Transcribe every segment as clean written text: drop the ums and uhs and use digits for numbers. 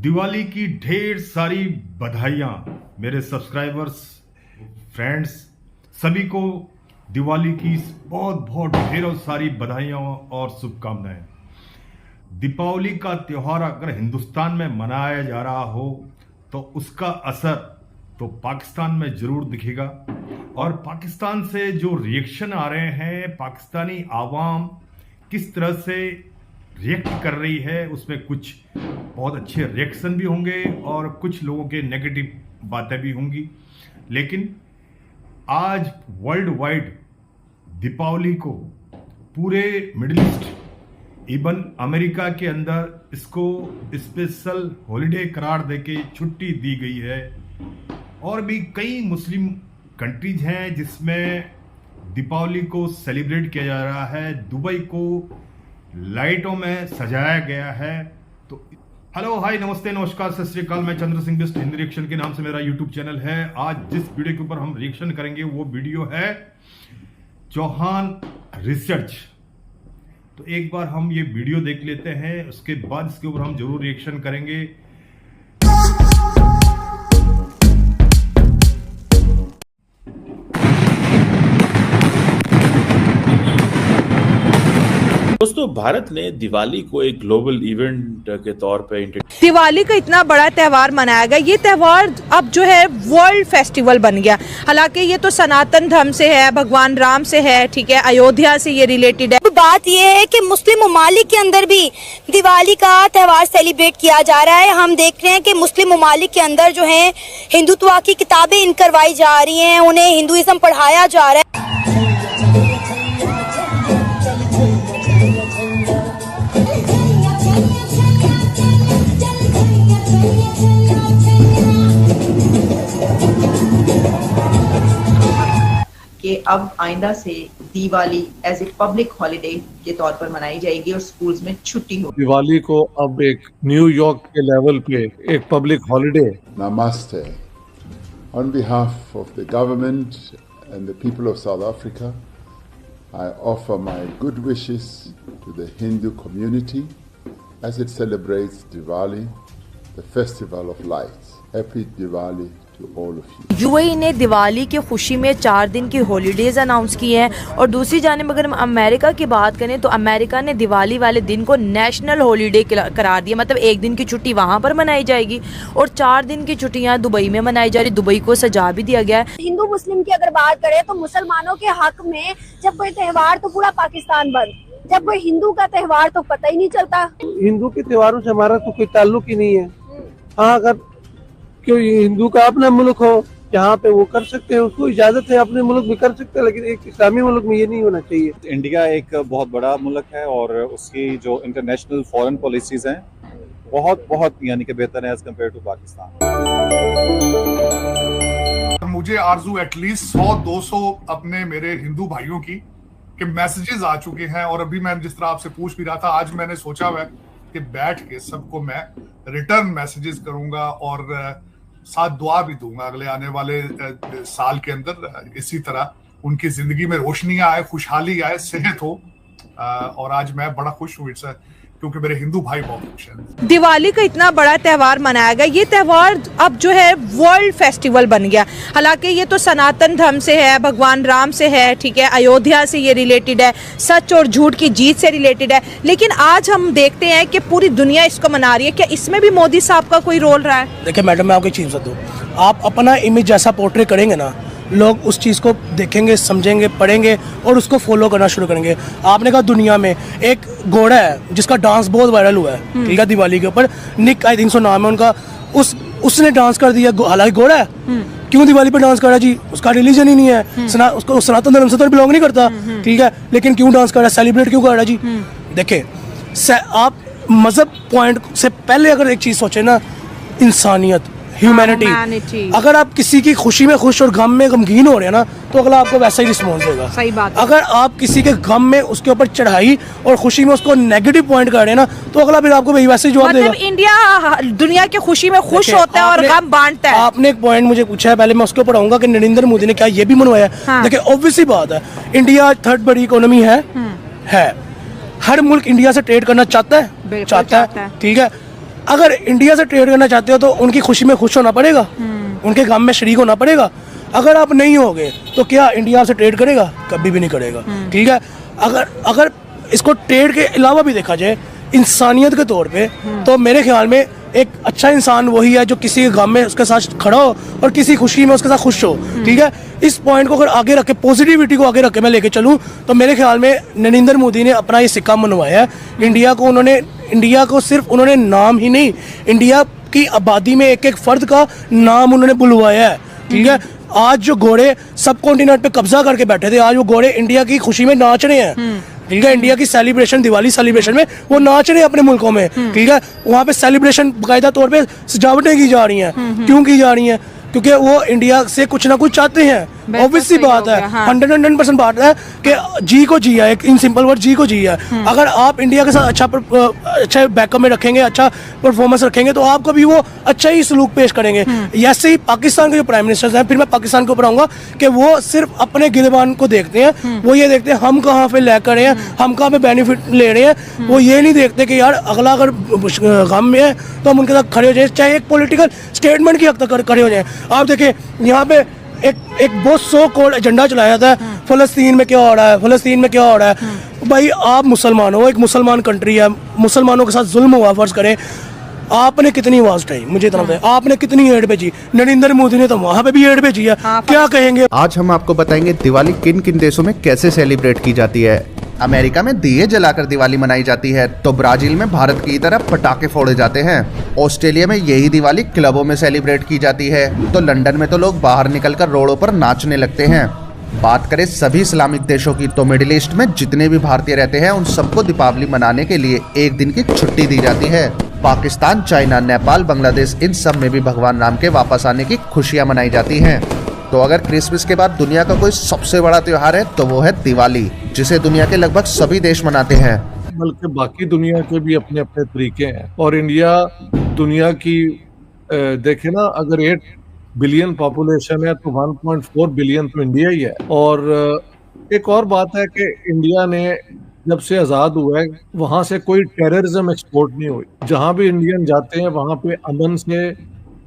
दिवाली की ढेर सारी बधाइयाँ मेरे सब्सक्राइबर्स, फ्रेंड्स, सभी को दिवाली की बहुत बहुत ढेरों सारी बधाइयाँ और शुभकामनाएं। दीपावली का त्यौहार अगर हिंदुस्तान में मनाया जा रहा हो तो उसका असर तो पाकिस्तान में जरूर दिखेगा। और पाकिस्तान से जो रिएक्शन आ रहे हैं, पाकिस्तानी आवाम किस तरह से रिएक्ट कर रही है, उसमें कुछ बहुत अच्छे रिएक्शन भी होंगे और कुछ लोगों के नेगेटिव बातें भी होंगी। लेकिन आज वर्ल्ड वाइड दीपावली को पूरे मिडिल ईस्ट, इवन अमेरिका के अंदर इसको स्पेशल हॉलिडे करार देके छुट्टी दी गई है। और भी कई मुस्लिम कंट्रीज हैं जिसमें दीपावली को सेलिब्रेट किया जा रहा है। दुबई को लाइटों में सजाया गया है। तो हेलो, हाय, नमस्ते, नमस्कार, सत श्री अकाल। मैं चंद्र सिंह बिस्ट, हिंदी रिएक्शन के नाम से मेरा यूट्यूब चैनल है। आज जिस वीडियो के ऊपर हम रिएक्शन करेंगे वो वीडियो है चौहान रिसर्च। तो एक बार हम ये वीडियो देख लेते हैं, उसके बाद इसके ऊपर हम जरूर रिएक्शन करेंगे। दोस्तों, भारत ने दिवाली को एक ग्लोबल इवेंट के तौर पे दिवाली का इतना बड़ा त्यौहार मनाया गया। ये त्यौहार अब जो है वर्ल्ड फेस्टिवल बन गया। हालांकि ये तो सनातन धर्म से है, भगवान राम से है, ठीक है, अयोध्या से ये रिलेटेड है। बात ये है कि मुस्लिम ममालिक के अंदर भी दिवाली का त्यौहार सेलिब्रेट किया जा रहा है। हम देख रहे हैं कि मुस्लिम ममालिक के अंदर जो है हिंदुत्व की किताबें इन करवाई जा रही हैं, उन्हें हिंदुइज्म पढ़ाया जा रहा है। कि अब आइंदा से Diwali as a public holiday के तौर पर मनाई जाएगी और स्कूल्स में छुट्टी होगी। दिवाली को अब एक न्यूयॉर्क के लेवल पे एक public holiday. Namaste. On behalf of the government and the people of South Africa, I offer my good wishes to the Hindu community as it celebrates Diwali, the festival of lights. Happy Diwali to all of you. UAE ने दिवाली की खुशी में 4 दिन की holidays announce की हैं। और दूसरी जानिब अगर हम अमेरिका की बात करें तो अमेरिका ने दिवाली वाले दिन को नेशनल हॉलीडे करार दिया। मतलब 1 दिन की छुट्टी वहाँ पर मनाई जाएगी और 4 दिन की छुट्टियाँ दुबई में मनाई जा रही। दुबई को सजा भी दिया गया है। हिंदू मुस्लिम की अगर बात करें तो मुसलमानों के हक में जब कोई त्यौहार तो पूरा पाकिस्तान बंद, जब कोई हिंदू का त्यौहार तो पता ही नहीं चलता। हिंदू के त्योहारों से हमारा तो कोई ताल्लुक ही नहीं है। हाँ, अगर कोई हिंदू का अपना मुल्क हो जहाँ पे वो कर सकते हैं, उसको इजाजत है, अपने मुल्क में कर सकते हैं, लेकिन एक इस्लामी मुल्क में ये नहीं होना चाहिए। इंडिया एक बहुत बड़ा मुल्क है और उसकी जो इंटरनेशनल फॉरेन पॉलिसीज हैं बहुत बहुत यानी कि बेहतर है एज कम्पेयर टू पाकिस्तान। मुझे आरजू एटलीस्ट 100-200 अपने मेरे हिंदू भाइयों की के मैसेजेस आ चुके हैं। और अभी मैं जिस तरह आपसे पूछ भी रहा था, आज मैंने सोचा हुआ कि बैठ के सबको मैं रिटर्न मैसेजेस करूंगा और साथ दुआ भी दूंगा अगले आने वाले साल के अंदर इसी तरह उनकी जिंदगी में रोशनियां आए, खुशहाली आए, सेहत हो। और आज मैं बड़ा खुश हूँ इससे क्योंकि मेरे हिंदू भाई बहुत खुश हैं। दिवाली का इतना बड़ा त्यौहार मनाया गया। ये त्यौहार अब जो है वर्ल्ड फेस्टिवल बन गया। हालांकि ये तो सनातन धर्म से है, भगवान राम से है, ठीक है, अयोध्या से ये रिलेटेड है, सच और झूठ की जीत से रिलेटेड है। लेकिन आज हम देखते हैं कि पूरी दुनिया इसको मना रही है। क्या इसमें भी मोदी साहब का कोई रोल रहा है? देखिए मैडम, मैं आपको एक चीज़ बता दूँ, आप अपना इमेज जैसा पोर्ट्रे करेंगे ना, लोग उस चीज़ को देखेंगे, समझेंगे, पढ़ेंगे और उसको फॉलो करना शुरू करेंगे। आपने कहा दुनिया में एक घोड़ा है जिसका डांस बहुत वायरल हुआ है, ठीक है, दिवाली के ऊपर, निक आई थिंक सो नाम है उनका, उसने डांस कर दिया। हालांकि घोड़ा है, क्यों दिवाली पर डांस कर रहा है जी? उसका रिलीजन ही नहीं है, उसको सनातन धर्म से तो बिलोंग नहीं करता, ठीक है, लेकिन क्यों डांस कर रहा है, सेलिब्रेट क्यों कर रहा है जी? देखिए, आप मजहब पॉइंट से पहले अगर एक चीज़ सोचे ना, इंसानियत, ह्यूमैनिटी। अगर आप किसी की खुशी में खुश और गम में गमगीन हो रहे हैं ना, तो अगला आपको वैसा ही रिस्पॉन्स देगा। सही बात। अगर आप किसी के गम में उसके ऊपर चढ़ाई और खुशी में उसको नेगेटिव पॉइंट कर रहे हैं ना, तो अगला फिर आपको वही वैसे ही जवाब देगा। इंडिया दुनिया की खुशी में खुश होता है और गम बांटता है। आपने एक पॉइंट मुझे पूछा है, पहले मैं उसके ऊपर आऊंगा कि नरेंद्र मोदी ने क्या ये भी मनवाया। देखिए, ऑब्वियसली बात है, इंडिया 3rd बड़ी इकोनॉमी है। हर मुल्क इंडिया से ट्रेड करना चाहता है, ठीक है। अगर इंडिया से ट्रेड करना चाहते हो तो उनकी खुशी में खुश होना पड़ेगा, उनके काम में शरीक होना पड़ेगा। अगर आप नहीं होगे तो क्या इंडिया से ट्रेड करेगा? कभी भी नहीं करेगा। ठीक है, अगर इसको ट्रेड के अलावा भी देखा जाए इंसानियत के तौर पे, तो मेरे ख्याल में एक अच्छा इंसान वही है जो किसी के गम में उसके साथ खड़ा हो और किसी खुशी में उसके साथ खुश हो। ठीक है, इस पॉइंट को अगर आगे रखे, पॉजिटिविटी को आगे रखे मैं लेके चलूँ, तो मेरे ख्याल में नरेंद्र मोदी ने अपना ये सिक्का मनवाया है। इंडिया को सिर्फ उन्होंने नाम ही नहीं, इंडिया की आबादी में एक एक फर्द का नाम उन्होंने बुलवाया है। ठीक है, आज जो घोड़े सब कॉन्टिनेंट पे कब्जा करके बैठे थे, आज वो घोड़े इंडिया की खुशी में नाच रहे हैं। ठीक है, इंडिया की सेलिब्रेशन, दिवाली सेलिब्रेशन में वो नाच रहे हैं अपने मुल्कों में। ठीक है, वहाँ पे सेलिब्रेशन बाकायदा तौर पे सजावटें की जा रही हैं। क्यों की जा रही हैं? क्योंकि वो इंडिया से कुछ ना कुछ चाहते हैं। ऑब्वियस सी बात है, 100% बात है कि जी को जी है, एक इन सिंपल वर्ड जी को जी है। अगर आप इंडिया के साथ अच्छा बैकअप में रखेंगे, अच्छा परफॉर्मेंस रखेंगे, तो आपको भी वो अच्छा ही सलूक पेश करेंगे। ऐसे ही पाकिस्तान के जो प्राइम मिनिस्टर्स हैं, फिर मैं पाकिस्तान के ऊपर आऊँगा, कि वो सिर्फ अपने गिरबान को देखते हैं। वो ये देखते हैं हम कहाँ पे लेकर रहे हैं, हम कहाँ पे बेनिफिट ले रहे हैं। वो ये नहीं देखते कि यार अगला अगर गम में है तो हम उनके साथ खड़े हो जाए, चाहे एक पॉलिटिकल स्टेटमेंट की हद तक खड़े हो जाए। आप देखिए यहाँ पे एक बहुत सो कॉल्ड एजेंडा चलाया था, फलस्तीन में क्या हो रहा है, फलस्तीन में क्या हो रहा है। भाई आप मुसलमान हो, एक मुसलमान कंट्री है, मुसलमानों के साथ जुल्म हुआ, फर्ज करें, आपने कितनी आवाज उठाई, मुझे इतना बताएं, आपने कितनी एड भेजी? नरेंद्र मोदी ने तो वहाँ पे भी एड भेजी है। क्या कहेंगे? आज हम आपको बताएंगे दिवाली किन किन देशों में कैसे सेलिब्रेट की जाती है। अमेरिका में दिए जलाकर दिवाली मनाई जाती है, तो ब्राजील में भारत की तरह पटाखे फोड़े जाते हैं। ऑस्ट्रेलिया में यही दिवाली क्लबों में सेलिब्रेट की जाती है, तो लंदन में तो लोग बाहर निकलकर रोडों पर नाचने लगते हैं। बात करें सभी इस्लामिक देशों की, तो मिडिल ईस्ट में जितने भी भारतीय रहते हैं उन सबको दीपावली मनाने के लिए एक दिन की छुट्टी दी जाती है। पाकिस्तान, चाइना, नेपाल, बांग्लादेश, इन सब में भी भगवान राम के वापस आने की खुशियां मनाई जाती हैं। तो अगर क्रिसमस के बाद दुनिया का कोई सबसे बड़ा त्योहार है तो वो है दिवाली, जिसे दुनिया के लगभग सभी देश मनाते हैं। बल्कि बाकी दुनिया के भी अपने अपने तरीके हैं, और इंडिया दुनिया की देखे ना, अगर 8 बिलियन पॉपुलेशन है तो 1.4 बिलियन तो इंडिया ही है। और एक और बात है कि इंडिया ने जब से आज़ाद हुआ है वहाँ से कोई टेररिज्म एक्सपोर्ट नहीं हुई। जहाँ भी इंडियन जाते हैं वहाँ पे अमन से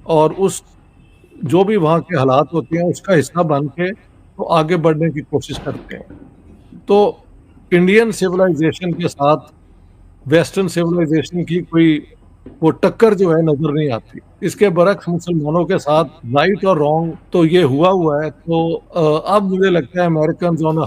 और उस जो भी वहाँ के हालात होते हैं उसका हिस्सा बन के तो आगे बढ़ने की कोशिश करते हैं। तो इंडियन सिविलाइजेशन के साथ वेस्टर्न सिविलाइजेशन की कोई वो टक्कर जो है नजर नहीं आती। इसके बरक्स मुसलमानों के साथ राइट और रॉन्ग तो ये हुआ है। तो अब मुझे लगता है अमेरिकन ऑन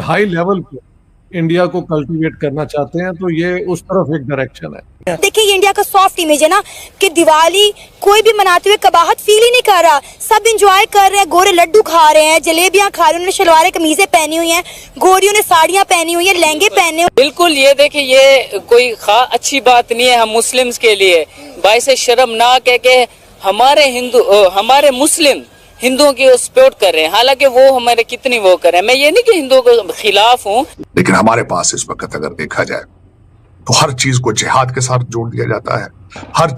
हाई लेवल पे इंडिया को कल्टीवेट करना चाहते हैं, तो ये उस तरफ एक डायरेक्शन है। देखिए ये इंडिया का सॉफ्ट इमेज है ना, कि दिवाली कोई भी मनाते हुए कबाहत फील ही नहीं कर रहा, सब एंजॉय कर रहे हैं, गोरे लड्डू खा रहे हैं, जलेबियां खा रहे हैं, उन्होंने शलवारें कमीजें पहनी हुई हैं, गोरियों ने साड़ियां पहनी हुई हैं, लहंगे पहने हुए। बिल्कुल, ये देखिए ये कोई अच्छी बात नहीं है हम मुस्लिम्स के लिए। बाइस शर्मनाक है कि हमारे मुस्लिम हिंदुओं की सपोर्ट कर रहे हैं, हालांकि वो हमारे कितनी वो कर रहे हैं। मैं ये नहीं कि हिंदुओं के खिलाफ हूँ, लेकिन हमारे पास इस वक्त अगर देखा जाए तो हर चीज को जिहाद के साथ जोड़ दिया जाता है, हर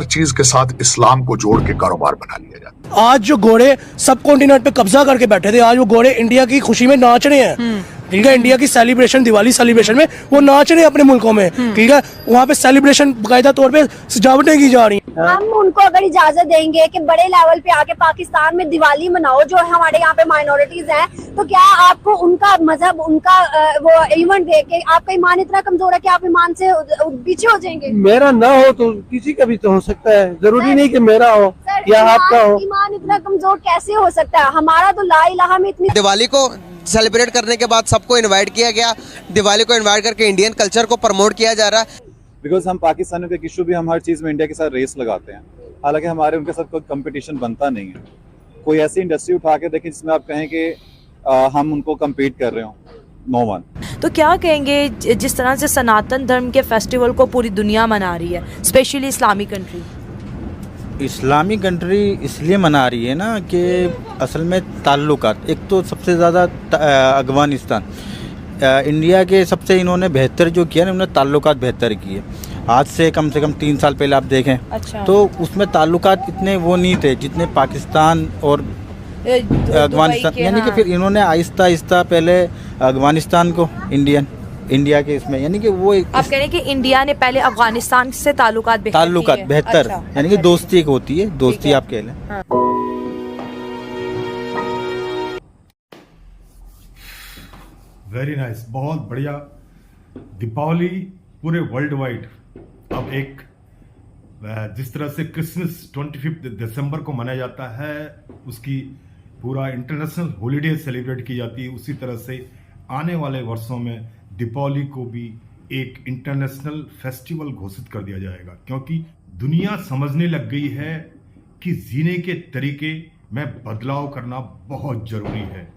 चीज के साथ इस्लाम को जोड़ के कारोबार बना लिया जाता है। आज जो घोड़े सब कॉन्टिनेंट पे कब्जा करके बैठे थे, आज वो घोड़े इंडिया की खुशी में नाच रहे हैं। ठीक है, इंडिया की सेलिब्रेशन, दिवाली सेलिब्रेशन में वो नाच रहे हैं अपने मुल्कों में। ठीक है, वहाँ पे सेलिब्रेशन बाकायदा तौर पे सजावटें की जा रही हैं। हम उनको अगर इजाजत देंगे कि बड़े लेवल पे आके पाकिस्तान में दिवाली मनाओ, जो हमारे यहाँ पे माइनॉरिटीज हैं, तो क्या आपको उनका मजहब, उनका वो इवेंट देख के आपका ईमान इतना कमजोर है कि आप ईमान से पीछे हो जाएंगे? मेरा ना हो तो किसी का भी तो हो सकता है, जरूरी नहीं कि मेरा हो या आपका हो। ईमान इतना कमजोर कैसे हो सकता है? हमारा तो ला इलाहा में इतनी। दिवाली को सेलिब्रेट करने के बाद सबको इनवाइट किया गया, दिवाली को इनवाइट करके इंडियन कल्चर को प्रमोट किया जा रहा है। बिकॉज हम पाकिस्तानियों के इशू भी हम हर चीज़ में इंडिया के साथ रेस लगाते हैं, हालांकि हमारे उनके साथ कोई कंपटीशन बनता नहीं है। कोई ऐसी इंडस्ट्री उठा के देखें जिसमें आप कहें कि हम उनको कम्पीट कर रहे हो, नो वन। तो क्या कहेंगे जिस तरह से सनातन धर्म के फेस्टिवल को पूरी दुनिया मना रही है, specially Islamic country? Islamic country इसलिए मना रही है ना कि असल में ताल्लुकात, एक तो सबसे ज़्यादा अफगानिस्तान, इंडिया के सबसे इन्होंने बेहतर जो किया ना, उन्होंने ताल्लुकात बेहतर किए। आज से कम 3 साल पहले आप देखें तो उसमें ताल्लुकात इतने वो नहीं थे जितने पाकिस्तान और अफगानिस्तान, यानी कि फिर इन्होंने आहिस्ता आहिस्ता पहले अफगानिस्तान को इंडियन, इंडिया के इसमें, यानी कि वो आप कह रहे हैं कि इंडिया ने पहले अफगानिस्तान से ताल्लुकात बेहतर, यानी कि दोस्ती एक होती है, दोस्ती आप कह लें। वेरी नाइस, बहुत बढ़िया। दीपावली पूरे वर्ल्ड वाइड अब एक जिस तरह से क्रिसमस 25 दिसंबर को मनाया जाता है, उसकी पूरा इंटरनेशनल हॉलीडे सेलिब्रेट की जाती है, उसी तरह से आने वाले वर्षों में दीपावली को भी एक इंटरनेशनल फेस्टिवल घोषित कर दिया जाएगा, क्योंकि दुनिया समझने लग गई है कि जीने के तरीके में बदलाव करना बहुत जरूरी है।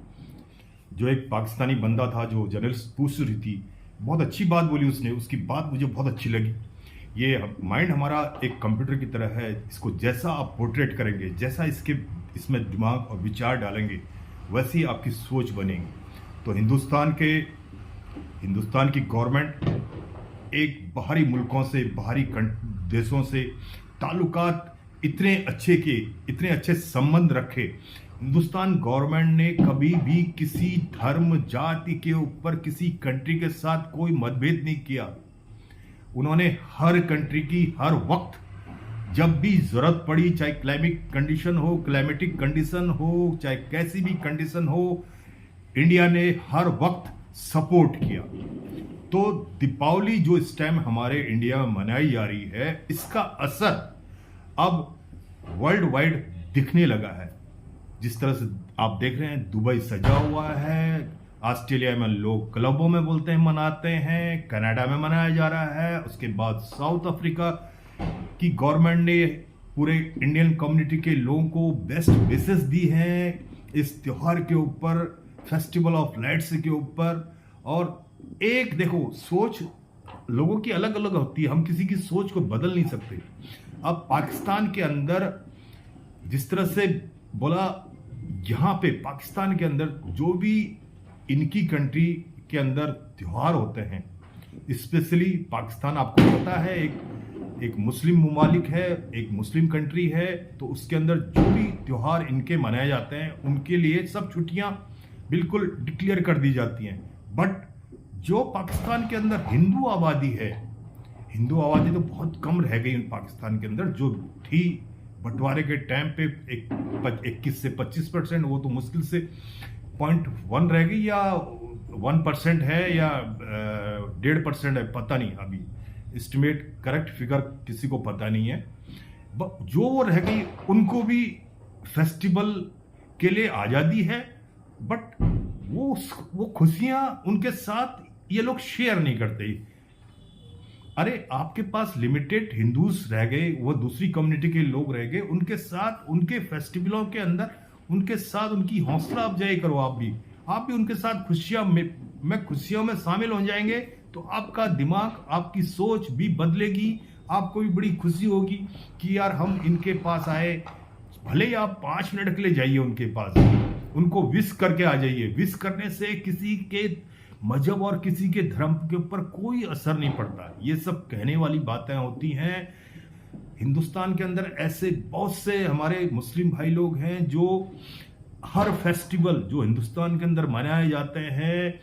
जो एक पाकिस्तानी बंदा था जो जर्नलिस्ट पूछ रही थी, बहुत अच्छी बात बोली उसने, उसकी बात मुझे बहुत अच्छी लगी। ये माइंड हमारा एक कंप्यूटर की तरह है, इसको जैसा आप पोर्ट्रेट करेंगे, जैसा इसमें दिमाग और विचार डालेंगे, वैसी आपकी सोच बनेगी। तो हिंदुस्तान की गवर्नमेंट एक बाहरी मुल्कों से, बाहरी देशों से ताल्लुकात इतने अच्छे संबंध रखे। हिंदुस्तान गवर्नमेंट ने कभी भी किसी धर्म जाति के ऊपर किसी कंट्री के साथ कोई मतभेद नहीं किया। उन्होंने हर कंट्री की हर वक्त जब भी जरूरत पड़ी, चाहे क्लाइमेटिक कंडीशन हो, चाहे कैसी भी कंडीशन हो, इंडिया ने हर वक्त सपोर्ट किया। तो दीपावली जो इस टाइम हमारे इंडिया में मनाई जा रही है, इसका असर अब वर्ल्ड वाइड दिखने लगा है। जिस तरह से आप देख रहे हैं, दुबई सजा हुआ है, ऑस्ट्रेलिया में लोग क्लबों में बोलते हैं मनाते हैं, कनाडा में मनाया जा रहा है। उसके बाद साउथ अफ्रीका की गवर्नमेंट ने पूरे इंडियन कम्युनिटी के लोगों को बेस्ट विशेस दी हैं इस त्योहार के ऊपर, फेस्टिवल ऑफ लाइट्स के ऊपर। और एक देखो, सोच लोगों की अलग अलग होती है, हम किसी की सोच को बदल नहीं सकते। अब पाकिस्तान के अंदर जिस तरह से बोला, यहाँ पे पाकिस्तान के अंदर जो भी इनकी कंट्री के अंदर त्योहार होते हैं, स्पेशली पाकिस्तान आपको पता है एक मुस्लिम ममालिक है, एक मुस्लिम कंट्री है, तो उसके अंदर जो भी त्योहार इनके मनाए जाते हैं उनके लिए सब छुट्टियां बिल्कुल डिक्लेयर कर दी जाती हैं। बट जो पाकिस्तान के अंदर हिंदू आबादी है, हिंदू आबादी तो बहुत कम रह गई पाकिस्तान के अंदर, जो थी बंटवारे के टाइम पे 21 से 25%, वो तो मुश्किल से 0.1 रह गई, या 1% है, या 1.5% है, पता नहीं, अभी एस्टिमेट करेक्ट फिगर किसी को पता नहीं है। जो वो रह गई उनको भी फेस्टिवल के लिए आज़ादी है, बट वो खुशियां उनके साथ ये लोग शेयर नहीं करते। अरे आपके पास लिमिटेड हिंदूज रह गए, वो दूसरी कम्युनिटी के लोग रह गए, उनके साथ उनके फेस्टिवलों के अंदर उनके साथ उनकी हौसला अफजाई करो। आप भी उनके साथ खुशियों में शामिल हो जाएंगे तो आपका दिमाग, आपकी सोच भी बदलेगी। आपको भी बड़ी खुशी होगी कि यार हम इनके पास आए। भले ही आप 5 मिनट के लिए जाइए उनके पास, उनको विश करके आ जाइए। विश करने से किसी के मजहब और किसी के धर्म के ऊपर कोई असर नहीं पड़ता। ये सब कहने वाली बातें होती हैं। हिंदुस्तान के अंदर ऐसे बहुत से हमारे मुस्लिम भाई लोग हैं जो हर फेस्टिवल जो हिंदुस्तान के अंदर मनाए जाते हैं,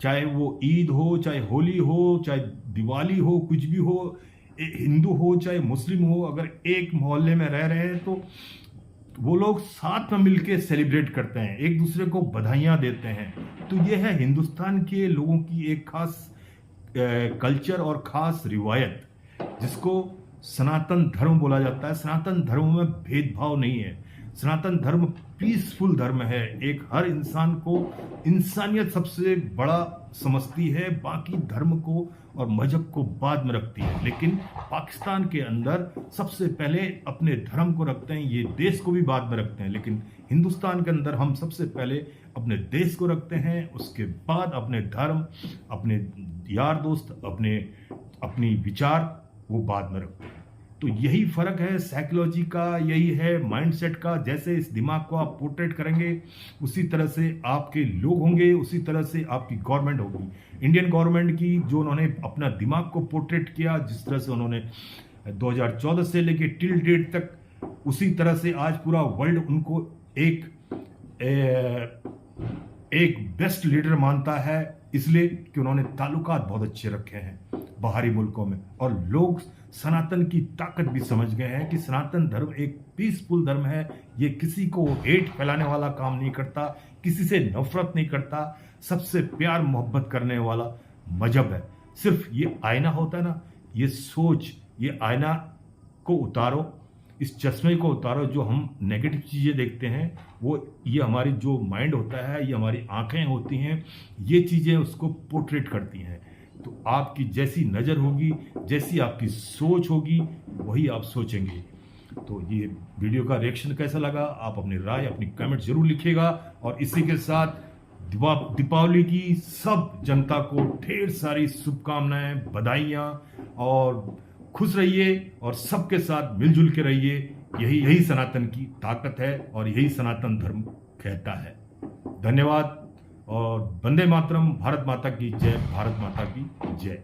चाहे वो ईद हो, चाहे होली हो, चाहे दिवाली हो, कुछ भी हो, हिंदू हो चाहे मुस्लिम हो, अगर एक मोहल्ले में रह रहे हैं तो वो लोग साथ में मिलकर सेलिब्रेट करते हैं, एक दूसरे को बधाइयाँ देते हैं। तो ये है हिंदुस्तान के लोगों की एक खास कल्चर और खास रिवायत, जिसको सनातन धर्म बोला जाता है। सनातन धर्म में भेदभाव नहीं है। सनातन धर्म पीसफुल धर्म है। एक हर इंसान को इंसानियत सबसे बड़ा समझती है, बाकी धर्म को और मजहब को बाद में रखती है। लेकिन पाकिस्तान के अंदर सबसे पहले अपने धर्म को रखते हैं, ये देश को भी बाद में रखते हैं। लेकिन हिंदुस्तान के अंदर हम सबसे पहले अपने देश को रखते हैं, उसके बाद अपने धर्म, अपने यार दोस्त, अपनी विचार वो बाद में रखते हैं। तो यही फर्क है साइकोलॉजी का, यही है माइंडसेट का। जैसे इस दिमाग को आप पोर्ट्रेट करेंगे उसी तरह से आपके लोग होंगे, उसी तरह से आपकी गवर्नमेंट होगी। इंडियन गवर्नमेंट की जो उन्होंने अपना दिमाग को पोर्ट्रेट किया, जिस तरह से उन्होंने 2014 से लेके टिल डेट तक, उसी तरह से आज पूरा वर्ल्ड उनको एक बेस्ट लीडर मानता है। इसलिए कि उन्होंने ताल्लुकात बहुत अच्छे रखे हैं बाहरी मुल्कों में, और लोग सनातन की ताकत भी समझ गए हैं कि सनातन धर्म एक पीसफुल धर्म है। ये किसी को हेट फैलाने वाला काम नहीं करता, किसी से नफरत नहीं करता, सबसे प्यार मोहब्बत करने वाला मजहब है। सिर्फ ये आईना होता है ना, ये सोच, ये आईना को उतारो, इस चश्मे को उतारो, जो हम नेगेटिव चीज़ें देखते हैं वो, ये हमारी जो माइंड होता है, ये हमारी आंखें होती हैं, ये चीज़ें उसको पोर्ट्रेट करती हैं। तो आपकी जैसी नज़र होगी, जैसी आपकी सोच होगी, वही आप सोचेंगे। तो ये वीडियो का रिएक्शन कैसा लगा, आप अपनी राय, अपनी कमेंट जरूर लिखिएगा। और इसी के साथ दीपावली की सब जनता को ढेर सारी शुभकामनाएं, बधाइयाँ, और खुश रहिए और सबके साथ मिलजुल के रहिए। यही सनातन की ताकत है और यही सनातन धर्म कहता है। धन्यवाद और वंदे मातरम। भारत माता की जय, भारत माता की जय।